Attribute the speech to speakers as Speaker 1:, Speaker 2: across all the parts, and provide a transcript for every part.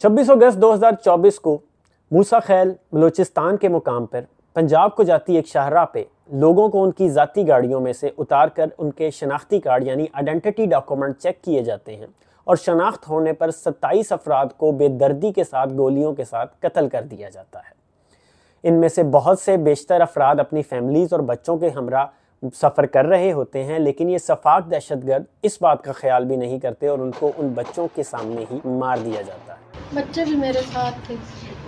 Speaker 1: 26 अगस्त 2024 को मूसा खैल बलूचिस्तान के मुकाम पर पंजाब को जाती एक शाहराह पे लोगों को उनकी ज़ाती गाड़ियों में से उतार कर उनके शनाख्ती कार्ड यानी आइडेंटिटी डॉक्यूमेंट चेक किए जाते हैं और शनाख्त होने पर 27 अफराद को बेदर्दी के साथ गोलियों के साथ कत्ल कर दिया जाता है। इनमें से बहुत से बेशतर अफराद अपनी फैमिलीज़ और बच्चों के हमरा सफ़र कर रहे होते हैं, लेकिन ये सफाक दहशतगर्द इस बात का ख्याल भी नहीं करते और उनको उन बच्चों के सामने ही मार दिया जाता है।
Speaker 2: बच्चे भी मेरे साथ थे।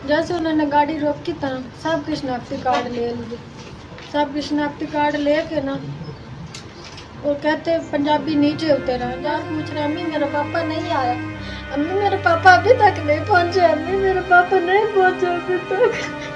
Speaker 2: जैसे उन्होंने गाड़ी रोकी था सबके शनाख्ती कार्ड ले लिए, सबके शनाख्ती कार्ड ले के ना और कहते पंजाबी नीचे उतरा। यार पूछ रहा अम्मी मेरा पापा नहीं आया, अम्मी मेरे पापा अभी तक नहीं पहुंचे, अम्मी मेरे पापा नहीं पहुंचे अभी तक।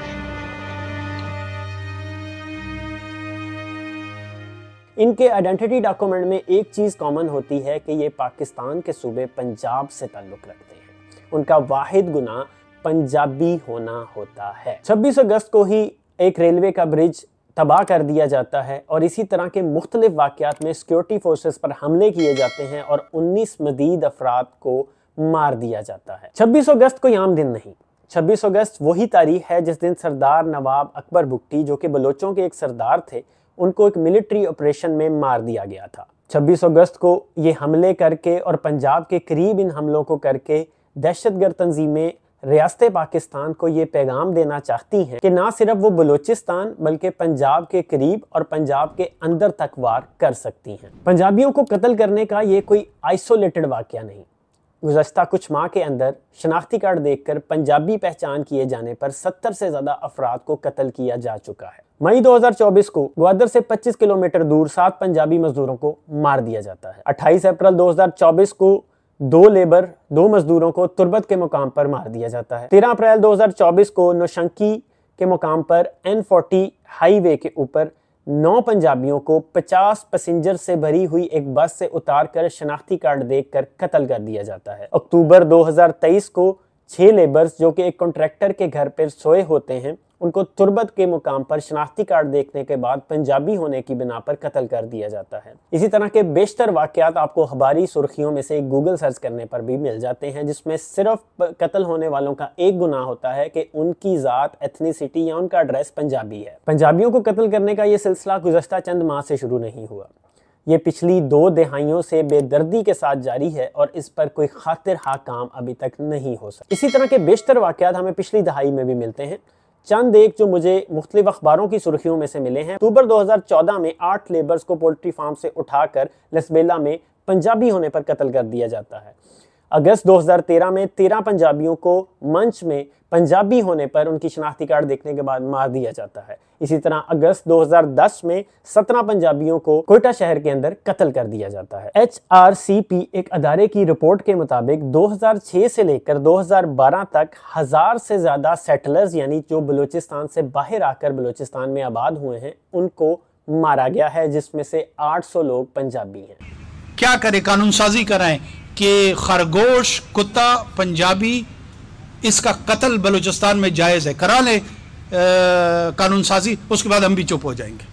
Speaker 1: इनके आइडेंटिटी डॉक्यूमेंट में एक चीज़ कॉमन होती है कि ये पाकिस्तान के सूबे पंजाब से ताल्लुक़ रखते हैं। उनका वाहिद गुनाह पंजाबी होना होता है। 26 अगस्त को ही एक रेलवे का ब्रिज तबाह कर दिया जाता है और इसी तरह के मुख्तलिफ वाक़यात में सिक्योरिटी फोर्सेस पर हमले किए जाते हैं और 19 मजीद अफराद को मार दिया जाता है। 26 अगस्त कोई आम दिन नहीं। 26 अगस्त वही तारीख है जिस दिन सरदार नवाब अकबर बुगटी, जो कि बलोचों के एक सरदार थे, उनको एक मिलिट्री ऑपरेशन में मार दिया गया था। 26 अगस्त को ये हमले करके और पंजाब के करीब इन हमलों को करके दहशतगर्द तंजीमें रियासत पाकिस्तान को ये पैगाम देना चाहती हैं कि ना सिर्फ वो बलूचिस्तान बल्कि पंजाब के करीब और पंजाब के अंदर तक वार कर सकती हैं। पंजाबियों को कत्ल करने का ये कोई आइसोलेटेड वाक़या नहीं। गुज़श्ता कुछ माह के अंदर शनाख्ती कार्ड देखकर पंजाबी पहचान किए जाने पर 70 से ज़्यादा अफराद को कत्ल किया जा चुका है। मई 2024 को ग्वादर से 25 किलोमीटर दूर 7 पंजाबी मजदूरों को मार दिया जाता है। 28 अप्रैल 2024 को 2 मजदूरों को तुर्बत के मुकाम पर मार दिया जाता है। 13 अप्रैल 2024 को नौशंकी के मुकाम पर N40 हाईवे के ऊपर 9 पंजाबियों को 50 पैसेंजर से भरी हुई एक बस से उतारकर शनाख्ती कार्ड देखकर कत्ल कर दिया जाता है। अक्टूबर 2023 को 6 लेबर्स जो कि एक कॉन्ट्रैक्टर के घर पर सोए होते हैं, उनको तुर्बत के मुकाम पर शनाख्ती कार्ड देखने के बाद पंजाबी होने की बिना पर कत्ल कर दिया जाता है। इसी तरह के बेशतर वाक़यात आपको अखबारी सुर्खियों में से गूगल सर्च करने पर भी मिल जाते हैं, जिसमें सिर्फ कत्ल होने वालों का एक गुनाह होता है कि उनकी ज़ात, एथनिसिटी या उनका एड्रेस पंजाबी है। पंजाबियों को कत्ल करने का ये सिलसिला गुज़श्ता चंद माह से शुरू नहीं हुआ, ये पिछली 2 दहाइयों से बेदर्दी के साथ जारी है और इस पर कोई खातिर हाँ काम अभी तक नहीं हो सका। इसी तरह के बेशतर वाक़यात हमें पिछली दहाई में भी मिलते हैं। चंद एक जो मुझे मुख्तलिफ अखबारों की सुर्खियों में से मिले हैं। अक्टूबर 2014 में 8 लेबर्स को पोल्ट्री फार्म से उठाकर लसबेला में पंजाबी होने पर कत्ल कर दिया जाता है। अगस्त 2013 में 13 पंजाबियों को मंच में पंजाबी होने पर उनकी शनाख्ती कार्ड देखने के बाद मार दिया जाता है। इसी तरह अगस्त 2010 में 17 पंजाबियों को कोयटा शहर के अंदर कत्ल कर दिया जाता है। HRCP एक अदारे की रिपोर्ट के मुताबिक 2006 से लेकर 2012 तक 1000 से ज़्यादा सेटलर्स यानी जो बलूचिस्तान से बाहर आकर बलूचिस्तान में आबाद हुए हैं उनको मारा गया है, जिसमें से 800 लोग पंजाबी हैं।
Speaker 3: क्या करे, कानून साजी कराएं कि खरगोश, कुत्ता, पंजाबी, इसका कत्ल बलूचिस्तान में जायज़ है, करा ले कानून साजी, उसके बाद हम भी चुप हो जाएंगे।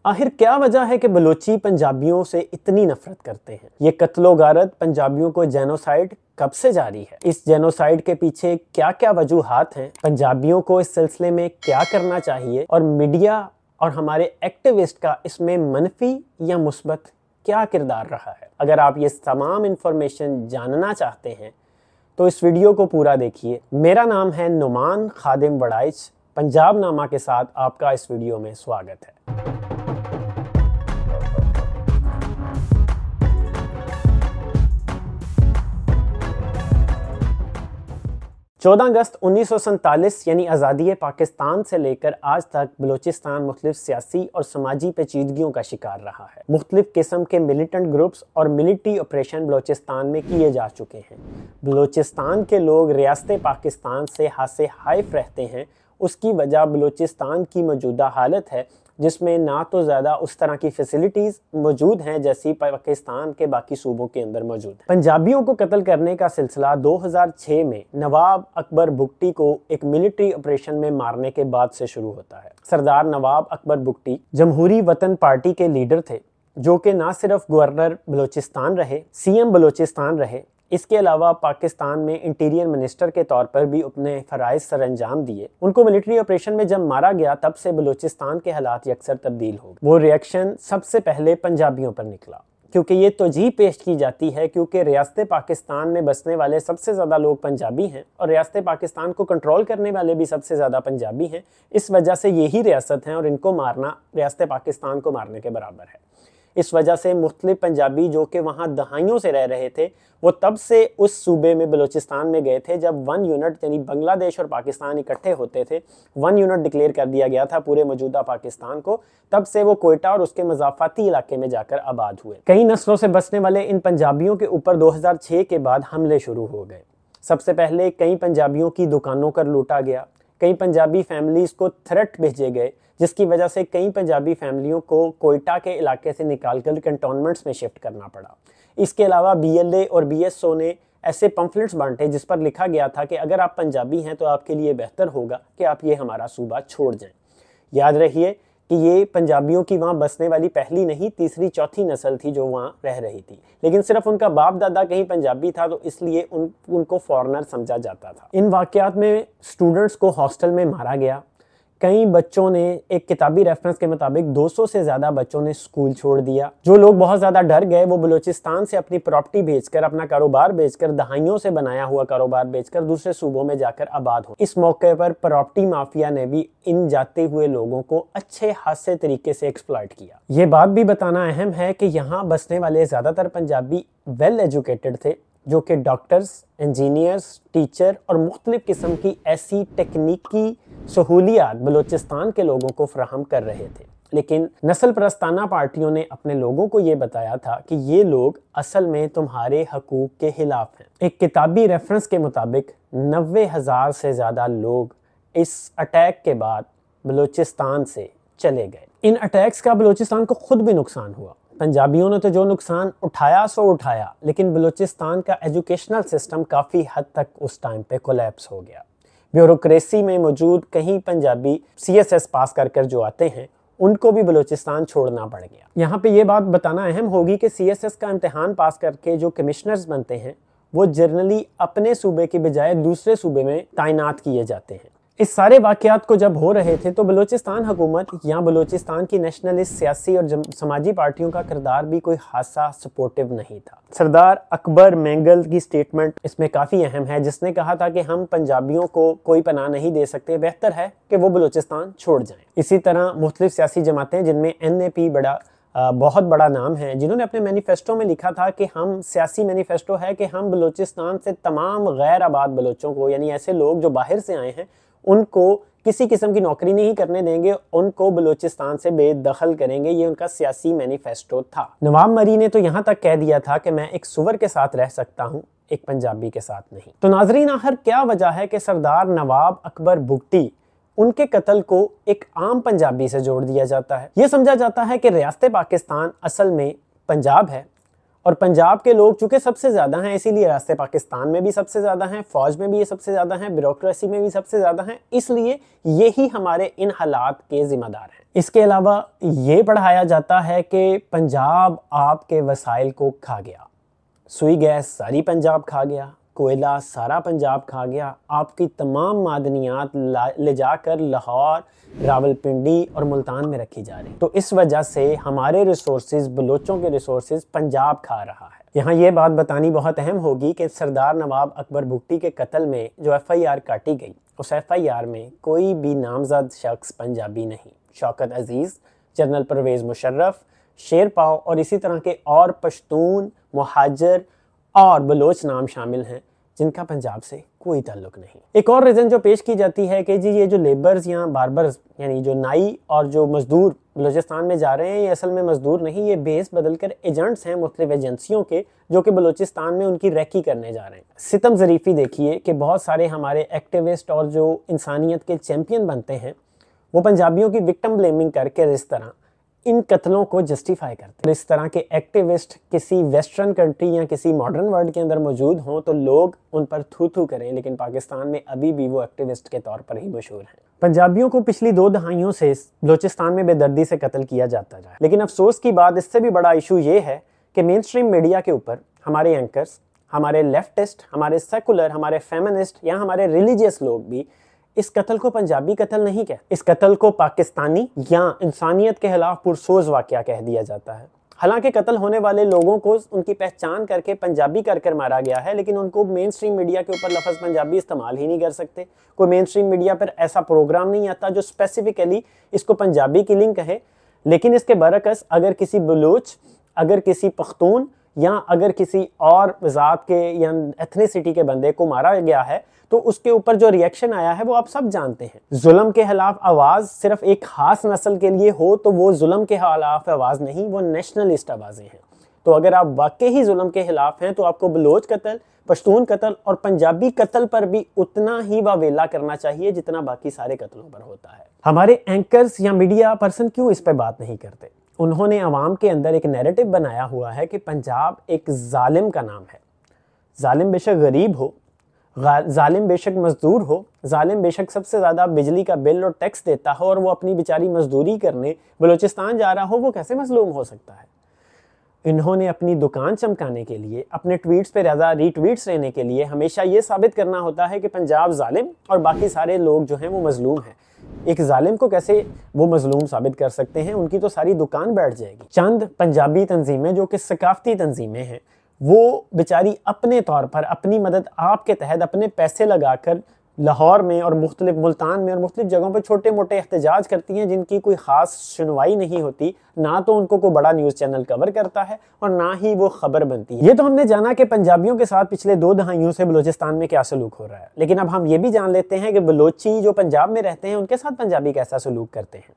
Speaker 1: आखिर क्या वजह है कि बलोची पंजाबियों से इतनी नफरत करते हैं? ये कत्लो गारत पंजाबियों को जेनोसाइड कब से जारी है? इस जेनोसाइड के पीछे क्या क्या वजूहात हैं? पंजाबियों को इस सिलसिले में क्या करना चाहिए और मीडिया और हमारे एक्टिविस्ट का इसमें मनफी या मुस्बत क्या किरदार रहा है? अगर आप ये तमाम इंफॉर्मेशन जानना चाहते हैं तो इस वीडियो को पूरा देखिए। मेरा नाम है नुमान खादिम वड़ाइच, पंजाब नामा के साथ आपका इस वीडियो में स्वागत है। चौदह अगस्त 1947 यानी आज़ादी पाकिस्तान से लेकर आज तक बलूचिस्तान मुख्तलिफ सियासी और समाजी पेचीदगियों का शिकार रहा है। मुख्तलिफ किस्म के मिलिटेंट ग्रुप्स और मिलिट्री ऑपरेशन बलूचिस्तान में किए जा चुके हैं। बलूचिस्तान के लोग रियासत पाकिस्तान से हासे हाइफ रहते हैं। उसकी वजह बलूचिस्तान की मौजूदा हालत है, जिसमें ना तो ज़्यादा उस तरह की फैसिलिटीज़ मौजूद हैं जैसी पाकिस्तान के बाकी सूबों के अंदर मौजूद है। पंजाबियों को कत्ल करने का सिलसिला 2006 में नवाब अकबर बुगटी को एक मिलिट्री ऑपरेशन में मारने के बाद से शुरू होता है। सरदार नवाब अकबर बुगटी जमहूरी वतन पार्टी के लीडर थे, जो कि ना सिर्फ गवर्नर बलूचिस्तान रहे, CM बलूचिस्तान रहे, इसके अलावा पाकिस्तान में इंटीरियर मिनिस्टर के तौर पर भी अपने फराइज सर अंजाम दिए। उनको मिलिट्री ऑपरेशन में जब मारा गया तब से बलूचिस्तान के हालात यकसर तब्दील हो गए। वो रिएक्शन सबसे पहले पंजाबियों पर निकला, क्योंकि ये तोजीह पेश की जाती है क्योंकि रियासत पाकिस्तान में बसने वाले सबसे ज़्यादा लोग पंजाबी हैं और रियासत पाकिस्तान को कंट्रोल करने वाले भी सबसे ज़्यादा पंजाबी हैं। इस वजह से यही रियासत हैं और इनको मारना रियासत पाकिस्तान को मारने के बराबर है। इस वजह से मुख्तलिफ पंजाबी जो कि वहाँ दहाइयों से रह रहे थे, वो तब से उस सूबे में बलूचिस्तान में गए थे जब 1 यूनिट यानी बांग्लादेश और पाकिस्तान इकट्ठे होते थे। 1 यूनिट डिक्लेयर कर दिया गया था पूरे मौजूदा पाकिस्तान को। तब से वो कोयटा और उसके मज़ाफ़ाती इलाके में जाकर आबाद हुए। कई नस्लों से बसने वाले इन पंजाबियों के ऊपर 2006 के बाद हमले शुरू हो गए। सबसे पहले कई पंजाबियों की दुकानों पर लूटा गया, कई पंजाबी फैमिलीज़ को थ्रेट भेजे गए, जिसकी वजह से कई पंजाबी फैमिलियों को कोयटा के इलाके से निकालकर कैंटोनमेंट्स में शिफ्ट करना पड़ा। इसके अलावा BLA और BSO ने ऐसे पम्फलेट्स बांटे जिस पर लिखा गया था कि अगर आप पंजाबी हैं तो आपके लिए बेहतर होगा कि आप ये हमारा सूबा छोड़ जाएं। याद रखिए कि ये पंजाबियों की वहाँ बसने वाली पहली नहीं, तीसरी चौथी नस्ल थी जो वहाँ रह रही थी, लेकिन सिर्फ उनका बाप दादा कहीं पंजाबी था तो इसलिए उनको फॉरेनर समझा जाता था। इन वाक़यात में स्टूडेंट्स को हॉस्टल में मारा गया। कई बच्चों ने, एक किताबी रेफरेंस के मुताबिक 200 से ज़्यादा बच्चों ने स्कूल छोड़ दिया। जो लोग बहुत ज़्यादा डर गए वो बलूचिस्तान से अपनी प्रॉपर्टी बेचकर, अपना कारोबार बेचकर, दहाइयों से बनाया हुआ कारोबार बेचकर दूसरे सूबों में जाकर आबाद हो। इस मौके पर प्रॉपर्टी माफिया ने भी इन जाते हुए लोगों को अच्छे खासे तरीके से एक्सप्लॉइट किया। ये बात भी बताना अहम है कि यहाँ बसने वाले ज़्यादातर पंजाबी वेल एजुकेटेड थे, जो कि डॉक्टर्स, इंजीनियर्स, टीचर और मुख्तलिफ किस्म की ऐसी टेक्निकी सहूलियात बलूचिस्तान के लोगों को फराहम कर रहे थे। लेकिन नस्ल परस्ताना पार्टियों ने अपने लोगों को ये बताया था कि ये लोग असल में तुम्हारे हकूक के खिलाफ हैं। एक किताबी रेफरेंस के मुताबिक 90,000 से ज़्यादा लोग इस अटैक के बाद बलूचिस्तान से चले गए। इन अटैक्स का बलूचिस्तान को खुद भी नुकसान हुआ। पंजाबियों ने तो जो नुकसान उठाया सो उठाया, लेकिन बलूचिस्तान का एजुकेशनल सिस्टम काफ़ी हद तक उस टाइम पे कोलैप्स हो गया। ब्यूरोक्रेसी में मौजूद कहीं पंजाबी CSS पास कर जो आते हैं उनको भी बलूचिस्तान छोड़ना पड़ गया। यहाँ पे ये बात बताना अहम होगी कि CSS का इम्तिहान पास करके जो कमिश्नर्स बनते हैं वो जनरली अपने सूबे के बजाय दूसरे सूबे में तैनात किए जाते हैं। इस सारे वाक़यात को जब हो रहे थे तो बलूचिस्तान हुकूमत या बलूचिस्तान की नेशनलिस्ट सियासी और समाजी पार्टियों का किरदार भी कोई खासा सपोर्टिव नहीं था। सरदार अकबर मेंगल की स्टेटमेंट इसमें काफ़ी अहम है, जिसने कहा था कि हम पंजाबियों को कोई पनाह नहीं दे सकते, बेहतर है कि वो बलूचिस्तान छोड़ जाएं। इसी तरह मुख्तलिफ सियासी जमातें, जिनमें NAP बहुत बड़ा नाम है, जिन्होंने अपने मैनिफेस्टो में लिखा था कि हम, सियासी मैनिफेस्टो है कि हम बलूचिस्तान से तमाम गैर आबाद बलोचों को, यानी ऐसे लोग जो बाहर से आए हैं, उनको किसी किस्म की नौकरी नहीं करने देंगे, उनको बलूचिस्तान से बेदखल करेंगे। ये उनका सियासी मैनिफेस्टो था। नवाब मरी ने तो यहाँ तक कह दिया था कि मैं एक सुअर के साथ रह सकता हूँ, एक पंजाबी के साथ नहीं। तो नाजरीन, आखिर क्या वजह है कि सरदार नवाब अकबर बुगटी, उनके कत्ल को एक आम पंजाबी से जोड़ दिया जाता है? ये समझा जाता है कि रियासत पाकिस्तान असल में पंजाब है और पंजाब के लोग चूंकि सबसे ज़्यादा हैं, इसीलिए रियासत पाकिस्तान में भी सबसे ज़्यादा हैं, फ़ौज में भी ये सबसे ज़्यादा हैं, ब्यूरोक्रेसी में भी सबसे ज़्यादा हैं, इसलिए यही हमारे इन हालात के ज़िम्मेदार हैं। इसके अलावा ये पढ़ाया जाता है कि पंजाब आपके वसाइल को खा गया, सुई गैस सारी पंजाब खा गया, कोयला सारा पंजाब खा गया, आपकी तमाम मादनियात ले जाकर लाहौर, रावलपिंडी और मुल्तान में रखी जा रही। तो इस वजह से हमारे रिसोर्सेज, बलोचों के रिसोर्सेज पंजाब खा रहा है। यहाँ ये बात बतानी बहुत अहम होगी कि सरदार नवाब अकबर बुगटी के कत्ल में जो FIR काटी गई, उस FIR में कोई भी नामजद शख्स पंजाबी नहीं। शौकत अजीज़, जनरल परवेज़ मुशर्रफ, शेर पाव और इसी तरह के और पश्तून, मुहाजिर और बलोच नाम शामिल हैं जिनका पंजाब से कोई ताल्लुक नहीं। एक और रीज़न जो पेश की जाती है कि जी ये जो लेबर्स या बार्बर्स, यानी जो नाई और जो मजदूर बलूचिस्तान में जा रहे हैं, ये असल में मजदूर नहीं, ये बेस बदल कर एजेंट्स हैं मुख्तलिफ एजेंसियों के, जो कि बलूचिस्तान में उनकी रैकी करने जा रहे हैं। सितम ज़रीफ़ी देखिए कि बहुत सारे हमारे एक्टिविस्ट और जो इंसानियत के चैम्पियन बनते हैं वो पंजाबियों की विक्टिम ब्लेमिंग करके इस तरह इन कत्लों को जस्टिफाई करते हैं। इस तरह के एक्टिविस्ट किसी वेस्टर्न कंट्री या किसी मॉडर्न वर्ल्ड के अंदर मौजूद हों तो लोग उन पर थू थू करें, लेकिन पाकिस्तान में अभी भी वो एक्टिविस्ट के तौर पर ही मशहूर हैं। पंजाबियों को पिछली 2 दहाइयों से बलूचिस्तान में बेदर्दी से कत्ल किया जाता रहा, लेकिन अफसोस की बात, इससे भी बड़ा इशू ये है कि मेन स्ट्रीम मीडिया के ऊपर हमारे एंकर्स, हमारे लेफ्टिस्ट, हमारे सेकुलर, हमारे फेमिनिस्ट या हमारे रिलीजियस लोग भी इस कत्ल को पंजाबी कत्ल नहीं कहते। इस कत्ल को पाकिस्तानी या इंसानियत के खिलाफ पुरसोज वाकया कह दिया जाता है। हालांकि कत्ल होने वाले लोगों को उनकी पहचान करके पंजाबी कर मारा गया है, लेकिन उनको मेन स्ट्रीम मीडिया के ऊपर लफ्ज़ पंजाबी इस्तेमाल ही नहीं कर सकते। कोई मेन स्ट्रीम मीडिया पर ऐसा प्रोग्राम नहीं आता जो स्पेसिफिकली इसको पंजाबी किलिंग कहे। लेकिन इसके बरअक्स अगर किसी बलूच, अगर किसी पख्तून या अगर किसी और ज़ात के या एथनिसिटी के बंदे को मारा गया है तो उसके ऊपर जो रिएक्शन आया है वो आप सब जानते हैं। जुल्म के खिलाफ आवाज़ सिर्फ एक खास नस्ल के लिए हो तो वो जुल्म के खिलाफ आवाज़ नहीं, वो नेशनलिस्ट आवाज़ें हैं। तो अगर आप वाकई ही जुल्म के खिलाफ हैं तो आपको बलोच कत्ल, पश्तून कत्ल और पंजाबी कत्ल पर भी उतना ही वावेला करना चाहिए जितना बाकी सारे कत्लों पर होता है। हमारे एंकर्स या मीडिया पर्सन क्यों इस पर बात नहीं करते? उन्होंने आवाम के अंदर एक नैरेटिव बनाया हुआ है कि पंजाब एक जालिम का नाम है। जालिम बेशक गरीब हो, जालिम बेशक मजदूर हो, जालिम बेशक सबसे ज़्यादा बिजली का बिल और टैक्स देता हो और वो अपनी बेचारी मजदूरी करने बलूचिस्तान जा रहा हो, वो कैसे मजलूम हो सकता है? इन्होंने अपनी दुकान चमकाने के लिए, अपने ट्वीट्स पे ज़्यादा रीट्वीट्स लेने के लिए हमेशा ये साबित करना होता है कि पंजाब जालिम और बाकी सारे लोग जो हैं वो मजलूम हैं। एक जालिम को कैसे वो मजलूम साबित कर सकते हैं? उनकी तो सारी दुकान बैठ जाएगी। चंद पंजाबी तंजीमें जो कि सकाफती तंजीमें हैं वो बेचारी अपने तौर पर अपनी मदद आपके तहत अपने पैसे लगाकर लाहौर में और मुख्तलिफ मुल्तान में और मुख्तलिफ जगहों पर छोटे मोटे एहतजाज करती हैं जिनकी कोई ख़ास सुनवाई नहीं होती। ना तो उनको कोई बड़ा न्यूज़ चैनल कवर करता है और ना ही वो खबर बनती है। ये तो हमने जाना कि पंजाबियों के साथ पिछले 2 दहाइयों से बलूचिस्तान में क्या सलूक हो रहा है, लेकिन अब हम ये भी जान लेते हैं कि बलोची जो पंजाब में रहते हैं उनके साथ पंजाबी कैसा सलूक करते हैं।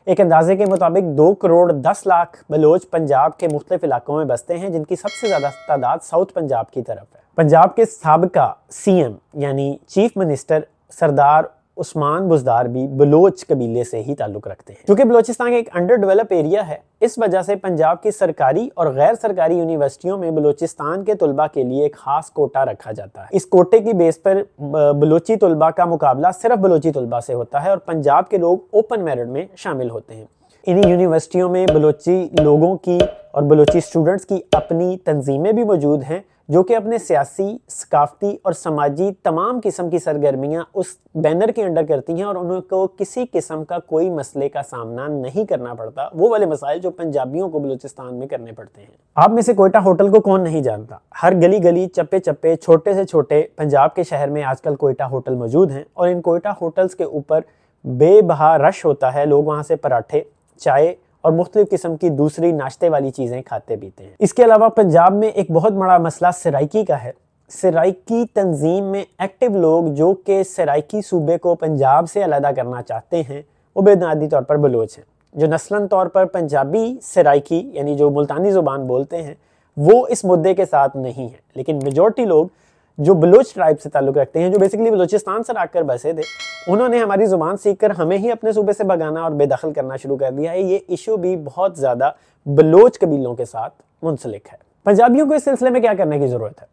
Speaker 1: एक अंदाजे के मुताबिक 2 करोड़ 10 लाख बलोच पंजाब के मुख्तलिफ इलाकों में बसते हैं, जिनकी सबसे ज़्यादा तादाद साउथ पंजाब की तरफ है। पंजाब के साबिका सीएम यानी चीफ मिनिस्टर सरदार उस्मान बुज़दार भी बलोच कबीले से ही ताल्लुक़ रखते हैं। क्योंकि बलोचिस्तान एक अंडर डेवलप एरिया है, इस वजह से पंजाब की सरकारी और गैर सरकारी यूनिवर्सिटियों में बलोचिस्तान के तलबा के लिए एक खास कोटा रखा जाता है। इस कोटे की बेस पर बलोची तलबा का मुकाबला सिर्फ बलोची तलबा से होता है और पंजाब के लोग ओपन मेरिट में शामिल होते हैं। इन्हीं यूनिवर्सिटियों में बलोची लोगों की और बलोची स्टूडेंट्स की अपनी तंजीमें भी मौजूद हैं जो कि अपने सियासी, सकाफती और समाजी तमाम किस्म की सरगर्मियाँ उस बैनर के अंडर करती हैं और उनको किसी किस्म का कोई मसले का सामना नहीं करना पड़ता, वो वाले मसाइल जो पंजाबियों को बलूचिस्तान में करने पड़ते हैं। आप में से कोयटा होटल को कौन नहीं जानता? हर गली गली, चप्पे चप्पे, छोटे से छोटे पंजाब के शहर में आजकल कोयटा होटल मौजूद हैं और इन कोयटा होटल्स के ऊपर बेबहा रश होता है। लोग वहाँ से पराठे, चाय और मुख्तलिफ किस्म की दूसरी नाश्ते वाली चीज़ें खाते पीते हैं। इसके अलावा पंजाब में एक बहुत बड़ा मसला सराइकी का है। सराइकी तंजीम में एक्टिव लोग जो कि सराइकी सूबे को पंजाब से अलहदा करना चाहते हैं वो बेबुनियादी तौर पर बलोच हैं, जो नस्लन तौर पर पंजाबी सराइकी यानी जो मुल्तानी ज़ुबान बोलते हैं वो इस मुद्दे के साथ नहीं है। लेकिन मेजॉरिटी लोग जो बलोच ट्राइब से ताल्लुक़ रखते हैं, जो बेसिकली बलूचिस्तान से आकर बसे थे, उन्होंने हमारी ज़ुबान सीखकर हमें ही अपने सूबे से भगाना और बेदखल करना शुरू कर दिया है। ये इशू भी बहुत ज़्यादा बलोच कबीलों के साथ मुंसलिक है। पंजाबियों को इस सिलसिले में क्या करने की ज़रूरत है?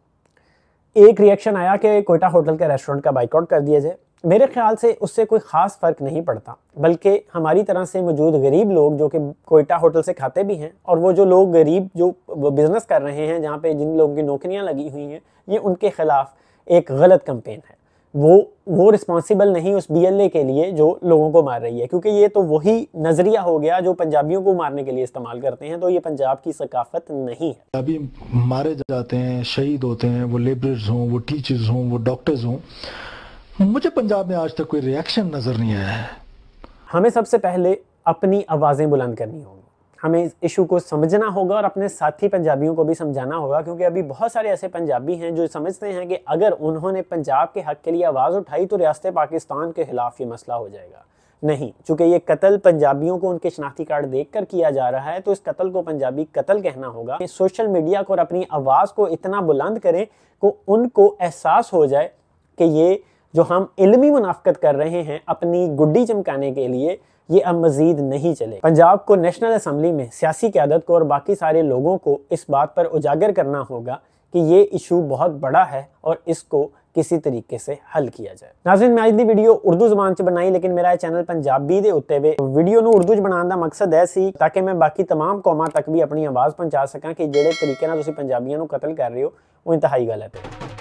Speaker 1: एक रिएक्शन आया कि कोयटा होटल के रेस्टोरेंट का बाइकआउट कर दिया जाए। मेरे ख्याल से उससे कोई ख़ास फ़र्क नहीं पड़ता, बल्कि हमारी तरह से मौजूद गरीब लोग जो कि कोयटा होटल से खाते भी हैं और वो जो लोग गरीब जो बिज़नेस कर रहे हैं जहाँ पे जिन लोगों की नौकरियाँ लगी हुई हैं, ये उनके ख़िलाफ़ एक गलत कैंपेन है। वो रिस्पॉन्सिबल नहीं उस BLA के लिए जो लोगों को मार रही है, क्योंकि ये तो वही नज़रिया हो गया जो पंजाबियों को मारने के लिए इस्तेमाल करते हैं। तो ये पंजाब की सकाफत नहीं है।
Speaker 4: अभी मारे जाते हैं, शहीद होते हैं, वो लेबरर्स हों, वो टीचर्स हों, वो डॉक्टर्स हों, मुझे पंजाब में आज तक कोई रिएक्शन नज़र नहीं आया है।
Speaker 1: हमें सबसे पहले अपनी आवाज़ें बुलंद करनी होंगी, हमें इस इशू को समझना होगा और अपने साथी पंजाबियों को भी समझाना होगा, क्योंकि अभी बहुत सारे ऐसे पंजाबी हैं जो समझते हैं कि अगर उन्होंने पंजाब के हक़ के लिए आवाज़ उठाई तो रियासत पाकिस्तान के खिलाफ ये मसला हो जाएगा। नहीं, चूँकि ये कत्ल पंजाबियों को उनके शनाख्ती कार्ड देखकर किया जा रहा है तो इस कत्ल को पंजाबी कत्ल कहना होगा। सोशल मीडिया को और अपनी आवाज़ को इतना बुलंद करें कि उनको एहसास हो जाए कि ये जो हम इल्मी मुनाफ़कत कर रहे हैं अपनी गुड्डी चमकाने के लिए, ये अब मज़ीद नहीं चले। पंजाब को नेशनल असम्बली में सियासी क़यादत को और बाकी सारे लोगों को इस बात पर उजागर करना होगा कि ये इशू बहुत बड़ा है और इसको किसी तरीके से हल किया जाए। नाज़रीन, मैं आज दी वीडियो उर्दू ज़बान च बनाई, लेकिन मेरा चैनल पंजाबी दे उत्ते वे वीडियो नूं उर्दू च बनाने का मकसद है सी ताकि मैं बाकी तमाम कौमां तक भी अपनी आवाज़ पहुंचा सकां कि जिहड़े तरीके नाल तुसीं पंजाबियां नूं कतल कर रहे हो वो इंतहाई गलत है।